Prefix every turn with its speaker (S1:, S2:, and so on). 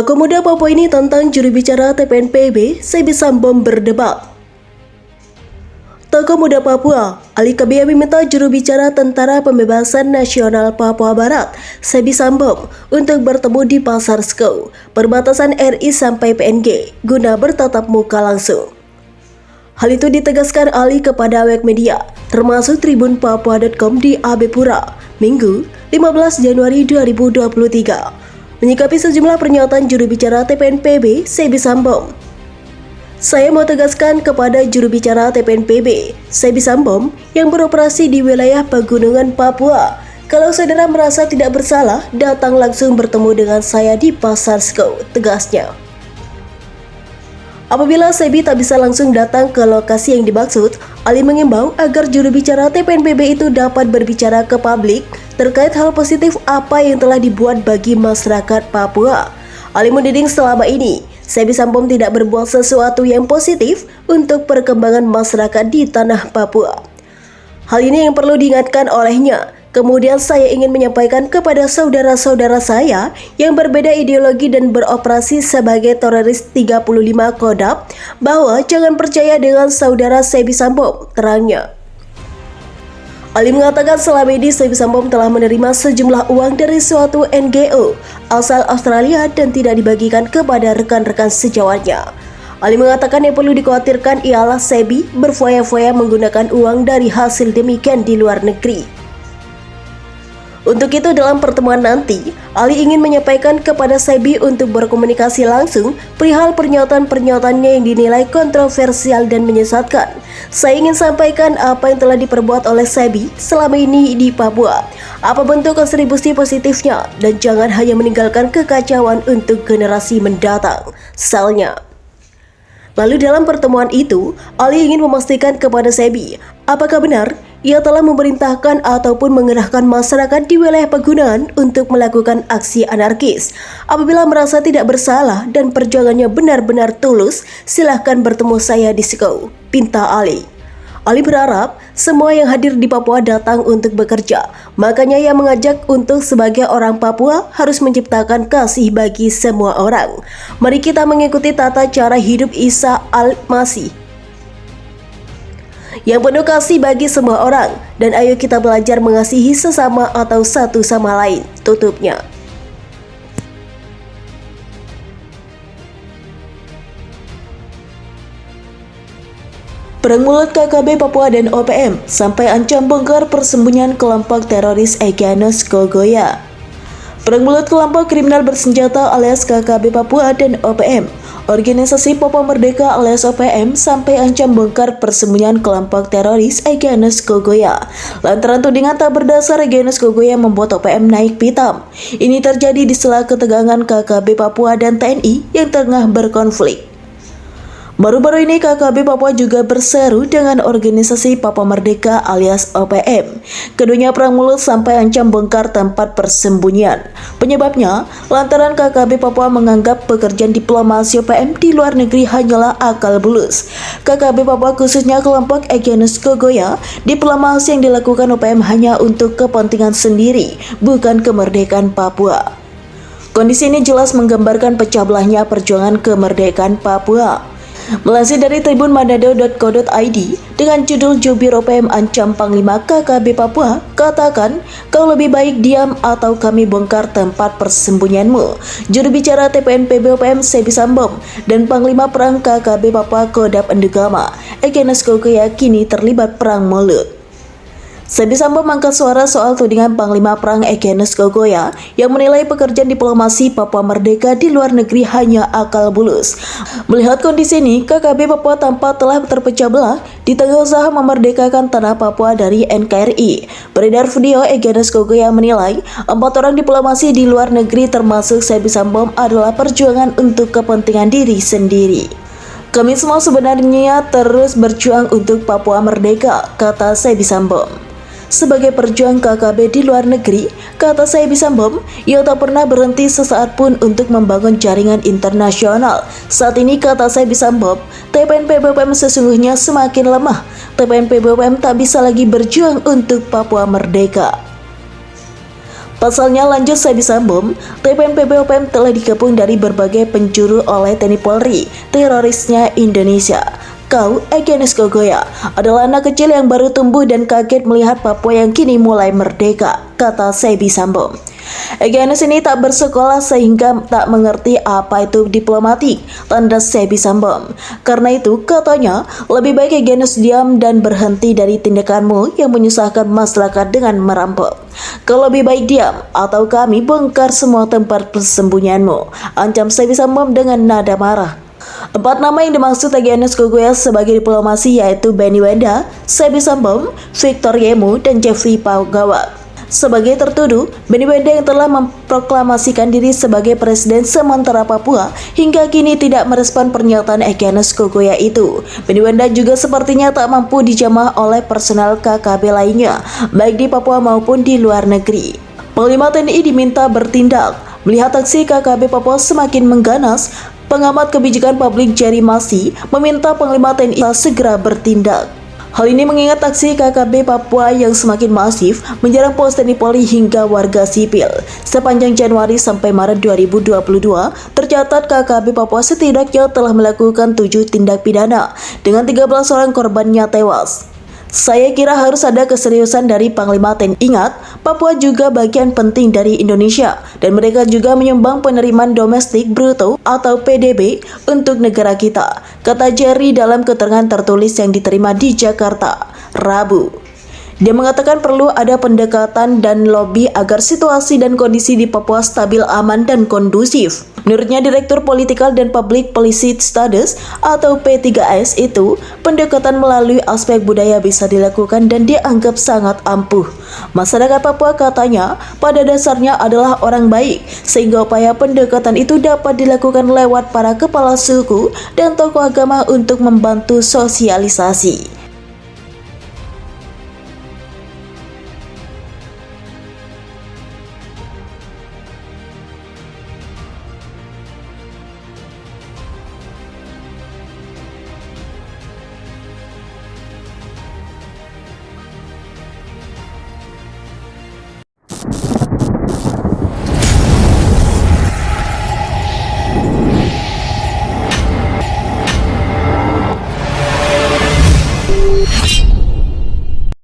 S1: Tokoh muda Papua ini tentang juru bicara TPNPB, Sebi Sambom berdebat. Tokoh muda Papua, Ali Kabia meminta juru bicara Tentara Pembebasan Nasional Papua Barat, Sebi Sambom, untuk bertemu di Pasar Skou, perbatasan RI sampai PNG, guna bertatap muka langsung. Hal itu ditegaskan Ali kepada awak media, termasuk Tribun Papua.com di Abepura, Minggu, 15 Januari 2023. Menyikapi sejumlah pernyataan juru bicara TPNPB, Sebi Sambom. Saya mau tegaskan kepada juru bicara TPNPB, Sebi Sambom, yang beroperasi di wilayah pegunungan Papua. Kalau saudara merasa tidak bersalah, datang langsung bertemu dengan saya di Pasar Skou, tegasnya. Apabila Sebi tak bisa langsung datang ke lokasi yang dimaksud, Ali mengimbau agar juru bicara TPNPB itu dapat berbicara ke publik terkait hal positif apa yang telah dibuat bagi masyarakat Papua. Ali menuding selama ini, Sebi Sambom tidak berbuat sesuatu yang positif untuk perkembangan masyarakat di tanah Papua. Hal ini yang perlu diingatkan olehnya. Kemudian saya ingin menyampaikan kepada saudara-saudara saya yang berbeda ideologi dan beroperasi sebagai teroris 35 Kodam bahwa jangan percaya dengan saudara Sebi Sambom, terangnya. Ali mengatakan selama ini Sebi Sambom telah menerima sejumlah uang dari suatu NGO asal Australia dan tidak dibagikan kepada rekan-rekan sejawatnya. Ali mengatakan yang perlu dikhawatirkan ialah Sebi berfoya-foya menggunakan uang dari hasil demikian di luar negeri. Untuk itu dalam pertemuan nanti, Ali ingin menyampaikan kepada Sebi untuk berkomunikasi langsung perihal pernyataan-pernyataannya yang dinilai kontroversial dan menyesatkan. Saya ingin sampaikan apa yang telah diperbuat oleh Sebi selama ini di Papua, apa bentuk kontribusi positifnya, dan jangan hanya meninggalkan kekacauan untuk generasi mendatang, salnya. Lalu dalam pertemuan itu, Ali ingin memastikan kepada Sebi, apakah benar ia telah memerintahkan ataupun mengerahkan masyarakat di wilayah pegunungan untuk melakukan aksi anarkis. Apabila merasa tidak bersalah dan perjuangannya benar-benar tulus, silahkan bertemu saya di Skou, pinta Ali. Ali berharap semua yang hadir di Papua datang untuk bekerja. Makanya ia mengajak untuk sebagai orang Papua harus menciptakan kasih bagi semua orang. Mari kita mengikuti tata cara hidup Isa Al-Masih yang penuh kasih bagi semua orang, dan ayo kita belajar mengasihi sesama atau satu sama lain, tutupnya. Perang mulut KKB Papua dan OPM sampai ancam bongkar persembunyian kelompok teroris Egyanus Kogoya. Perang mulut kelompok kriminal bersenjata alias KKB Papua dan OPM, Organisasi Papua Merdeka alias OPM, sampai ancam bongkar persembunyian kelompok teroris Egyanus Kogoya. Lantaran tudingan tak berdasar Egyanus Kogoya membuat OPM naik pitam. Ini terjadi di sela ketegangan KKB Papua dan TNI yang tengah berkonflik. Baru-baru ini KKB Papua juga berseru dengan Organisasi Papua Merdeka alias OPM. Keduanya perang mulut sampai ancam bongkar tempat persembunyian. Penyebabnya, lantaran KKB Papua menganggap pekerjaan diplomasi OPM di luar negeri hanyalah akal bulus. KKB Papua khususnya kelompok Egyanus Kogoya, diplomasi yang dilakukan OPM hanya untuk kepentingan sendiri, bukan kemerdekaan Papua. Kondisi ini jelas menggambarkan pecah belahnya perjuangan kemerdekaan Papua. Melansir dari Tribun Manado.co.id dengan judul Jubir OPM ancam Panglima KKB Papua, katakan kau lebih baik diam atau kami bongkar tempat persembunyianmu. Juru bicara TPNPB OPM Sebi Sambom dan Panglima Perang KKB Papua Kodam Endegama Egyanus Kogoya kini terlibat perang mulut. Sebi Sambom mengangkat suara soal tudingan Panglima Perang Egyanus Kogoya yang menilai pekerjaan diplomasi Papua Merdeka di luar negeri hanya akal bulus. Melihat kondisi ini, KKB Papua tampak telah terpecah belah di tengah usaha memerdekakan tanah Papua dari NKRI. Beredar video Egyanus Kogoya menilai 4 orang diplomasi di luar negeri termasuk Sebi Sambom adalah perjuangan untuk kepentingan diri sendiri. Kami semua sebenarnya terus berjuang untuk Papua Merdeka, kata Sebi Sambom. Sebagai perjuang KKB di luar negeri, kata Sebi Sambom, ia tak pernah berhenti sesaat pun untuk membangun jaringan internasional. Saat ini, kata Sebi Sambom, TPNPB OPM sesungguhnya semakin lemah. TPNPB OPM tak bisa lagi berjuang untuk Papua Merdeka. Pasalnya, lanjut Sebi Sambo, TPNPB OPM telah dikepung dari berbagai penjuru oleh TNI Polri, terorisnya Indonesia. Kau, Egyanus Kogoya, adalah anak kecil yang baru tumbuh dan kaget melihat Papua yang kini mulai merdeka, kata Sebi Sambo. Egyanus ini tak bersekolah sehingga tak mengerti apa itu diplomatik, tanda Sebi Sambo. Karena itu, katanya, lebih baik Egyanus diam dan berhenti dari tindakanmu yang menyusahkan masyarakat dengan merampok. Kau lebih baik diam, atau kami bongkar semua tempat persembunyianmu, ancam Sebi Sambo dengan nada marah. 4 nama yang dimaksud Egyanus Kogoya sebagai diplomasi yaitu Benny Wenda, Sebi Sambo, Victor Yemo, dan Jeffrey Pagawak. Sebagai tertuduh, Benny Wenda yang telah memproklamasikan diri sebagai presiden sementara Papua hingga kini tidak merespon pernyataan Egyanus Kogoya itu. Benny Wenda juga sepertinya tak mampu dijamah oleh personal KKB lainnya, baik di Papua maupun di luar negeri. Panglima TNI diminta bertindak. Melihat aksi KKB Papua semakin mengganas, pengamat kebijakan publik Jerry Masi meminta Panglima TNI segera bertindak. Hal ini mengingat aksi KKB Papua yang semakin masif menyerang pos TNI Polri hingga warga sipil. Sepanjang Januari sampai Maret 2022, tercatat KKB Papua setidaknya telah melakukan 7 tindak pidana dengan 13 orang korbannya tewas. Saya kira harus ada keseriusan dari Panglima TNI. Ingat, Papua juga bagian penting dari Indonesia dan mereka juga menyumbang penerimaan domestik bruto atau PDB untuk negara kita, kata Jerry dalam keterangan tertulis yang diterima di Jakarta, Rabu. Dia mengatakan perlu ada pendekatan dan lobby agar situasi dan kondisi di Papua stabil, aman, dan kondusif. Menurutnya, Direktur Political dan Public Policy Studies atau P3S itu, pendekatan melalui aspek budaya bisa dilakukan dan dianggap sangat ampuh. Masyarakat Papua, katanya, pada dasarnya adalah orang baik, sehingga upaya pendekatan itu dapat dilakukan lewat para kepala suku dan tokoh agama untuk membantu sosialisasi.